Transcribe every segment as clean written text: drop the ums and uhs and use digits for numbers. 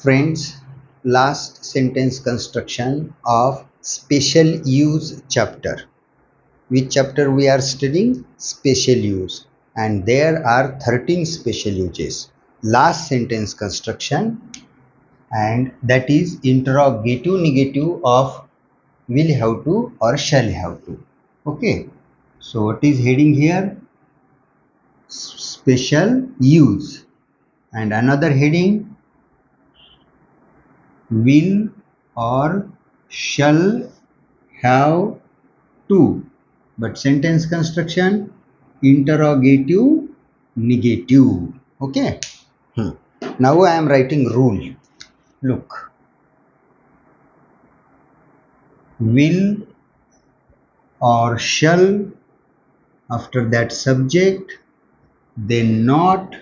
Friends, last sentence construction of special use chapter. Which chapter we are studying? Special use. And there are 13 special uses. Last sentence construction, and that is interrogative negative of will have to or shall have to. Okay. So what is heading here? Special use. And another heading, will or shall have to. But sentence construction, interrogative negative. Okay. Now I am writing rule. Look, will or shall, after that subject, then not,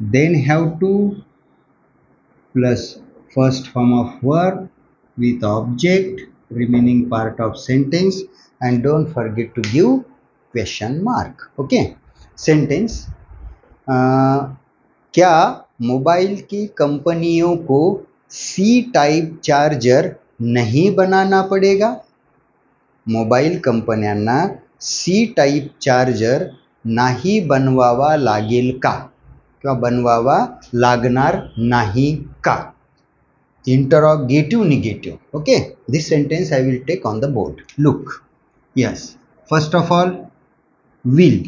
then have to, plus first form of verb with object, remaining part of sentence, and don't forget to give question mark. Okay. Sentence, क्या mobile की कंपनियों को सी type charger नहीं बनाना पड़ेगा? Mobile कंपन्यांना सी type charger नाही बनवावा लागेल का किंवा बनवावा लागणार नाही का? Interrogative negative. Okay, this sentence I will take on the board. Look, yes, first of all, will,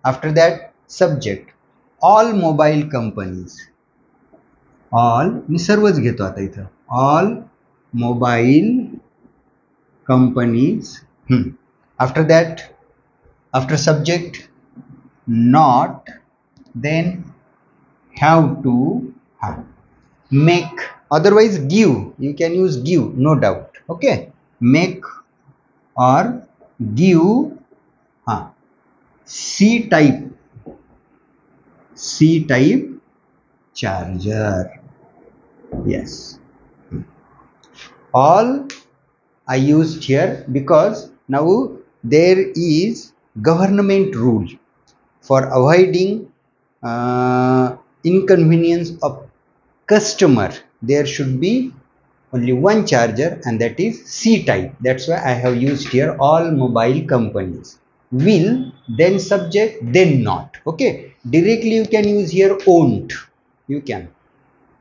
after that subject, all mobile companies, all मी सर्वच घेतो आता इथं, all mobile companies, after that, after subject, not, then have to, make, otherwise give, you can use give, no doubt. Okay, make or give C type charger. Yes, all I used here because now there is government rule for avoiding inconvenience of customer. There should be only one charger, and that is C type. That's why I have used here all mobile companies. Will, then subject, then not. Okay, directly you can use here won't. You can,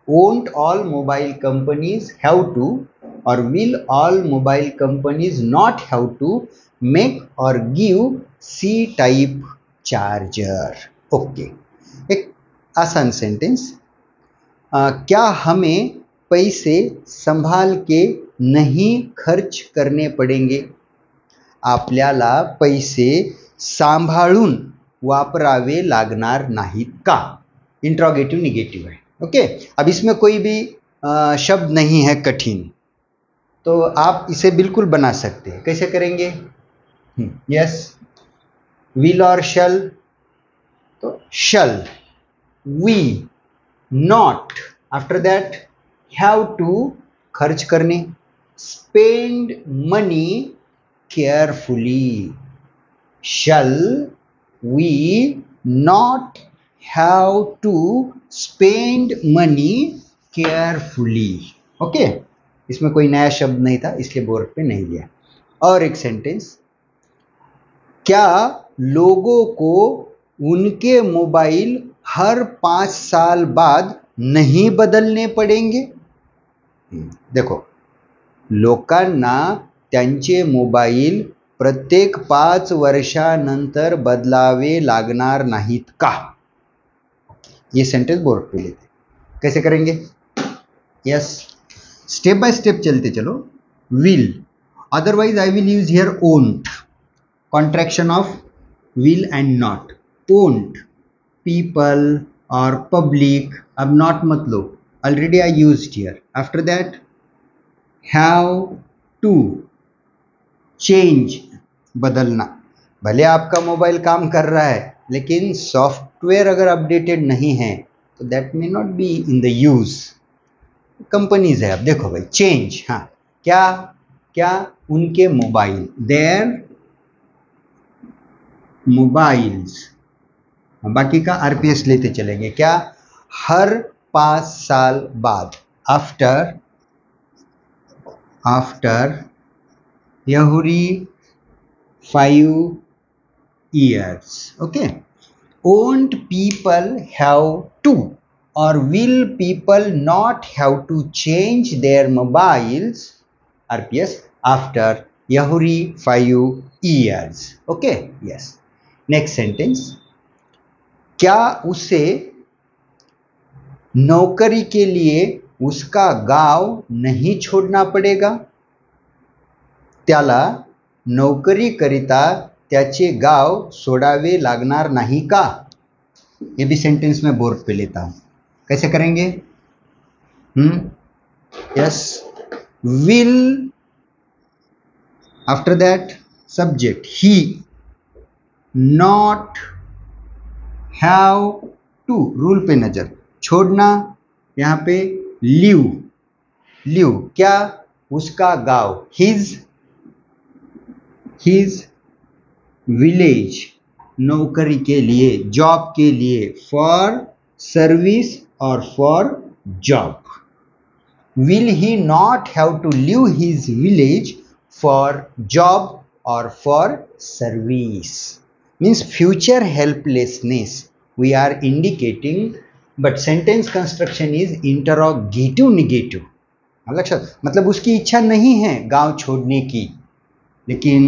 won't all mobile companies have to, or will all mobile companies not have to make or give C type charger. Okay, एक आसान sentence, क्या हमें पैसे संभाल के नहीं खर्च करने पडेंगे? आपल्याला पैसे सांभाळून वापरावे लागणार नाहीत का? इंट्रोगेटिव निगेटिव है. ओके, अब इसमें कोई भी शब्द नहीं है कठिन, तो आप इसे बिल्कुल बना सकते हैं. कैसे करेंगे? यस, विल और शल, तो shall, we, not, after that have to, खर्च करने, spend money carefully. Shall we not have to spend money carefully. Okay, इसमें कोई नया शब्द नहीं था, इसलिए बोर्ड पे नहीं लिया. और एक सेंटेंस, क्या लोगों को उनके मोबाइल हर 5 साल बाद नहीं बदलने पडेंगे? देखो, लोकांना त्यांचे मोबाईल प्रत्येक 5 वर्षानंतर बदलावे लागणार नाहीत का? ये सेंटेंस बोर्ड पे लेते. कैसे करेंगे? यस, स्टेप बाय स्टेप चलते चलो. Will, otherwise I will use here won't, contraction of will and not. Won't, people or public. अब not मत लो, already I used here. After that, have to, change, बदलना. भले आपका मोबाइल काम कर रहा है, लेकिन सॉफ्टवेयर अगर अपडेटेड नहीं है तो that may not be in the use. Companies है. अब देखो भाई, चेंज, हाँ, क्या क्या उनके मोबाइल, देयर मोबाइल्स, बाकी का आरपीएस लेते चलेंगे. क्या हर 5 साल बाद, after every 5 years. Okay. Won't people have to, or will people not have to change their mobiles RPS after every 5 years? Okay. Yes. Next sentence. क्या उसे नौकरी के लिए उसका गांव नहीं छोड़ना पडेगा? त्याला नोकरी करिता त्याचे गाव सोडावे लागणार नाही का? ये भी सेंटेंस में बोर्ड पे लेता हूं. कैसे करेंगे? Yes, will, after that subject ही, नॉट, हैव टू, रूल पे नजर, छोड़ना, यहां पे लीव, क्या? उसका गांव, हिज विलेज, नौकरी के लिए, जॉब के लिए, फॉर सर्विस और for job. Will he not have to leave his village for job और for service? Means future helplessness we are indicating, but sentence construction is interrogative negative. लक्षात, मतलब उसकी इच्छा नहीं है गांव छोड़ने की, लेकिन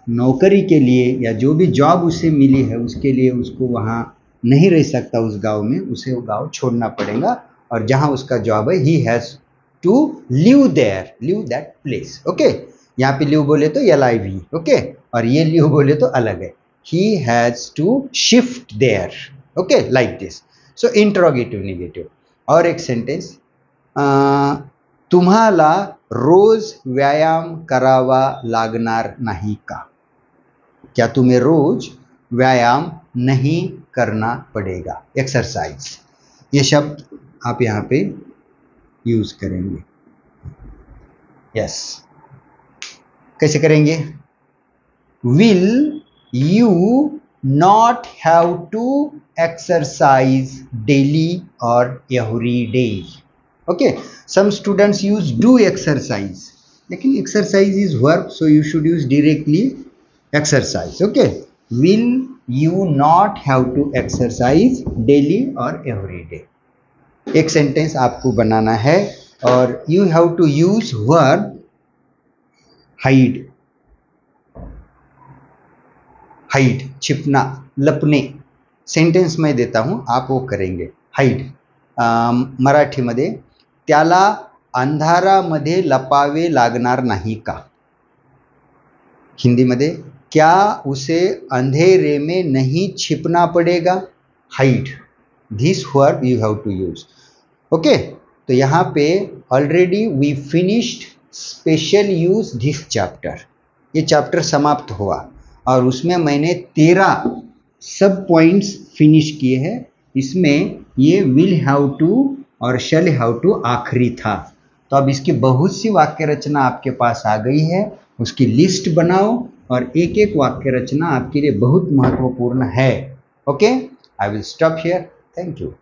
नौकरी के लिए या जो भी जॉब उसे मिली है उसके लिए उसको वहां नहीं रह सकता उस गांव में, उसे वो गांव छोड़ना पड़ेगा. और जहां उसका जॉब है he has to live there, live that place. Okay, यहाँ पे लिव बोले तो LIV, ओके, और ये लिव बोले तो अलग है. He has to shift there. Okay, like this. So interrogative negative. और एक सेंटेंस, तुम्हाला रोज व्यायाम करावा लागणार नाही का? क्या तुम्हें रोज व्यायाम नहीं करना पड़ेगा? एक्सरसाइज, ये शब्द आप यहाँ पे यूज करेंगे. यस, कैसे करेंगे? Will you not have to exercise daily or every day? Okay, some students use do exercise, लेकिन exercise is verb, so you should use directly exercise. Okay, will you not have to exercise daily or every day? एक sentence आपको बनाना है और you have to use verb hide, छिपना, लपणे. Sentence में देता हूं, आप वो करेंगे. हाईड, मराठीमध्ये त्याला अंधारामध्ये लपावे लागणार नाही का? हिंदीमध्ये क्या उसे अंधेरे में नहीं छिपना पड़ेगा? Hide, this verb you have to use. Okay, तो यहाँ पे already we finished special use this chapter. ये चैप्टर समाप्त हुआ और उसमें मैंने 13 सब पॉइंट्स फिनिश किए हैं. इसमें ये विल हैव टू और शैल हैव टू आखिरी था. तो अब इसकी बहुत सी वाक्य रचना आपके पास आ गई है, उसकी लिस्ट बनाओ और एक एक वाक्य रचना आपके लिए बहुत महत्वपूर्ण है. Okay, I will stop here. Thank you.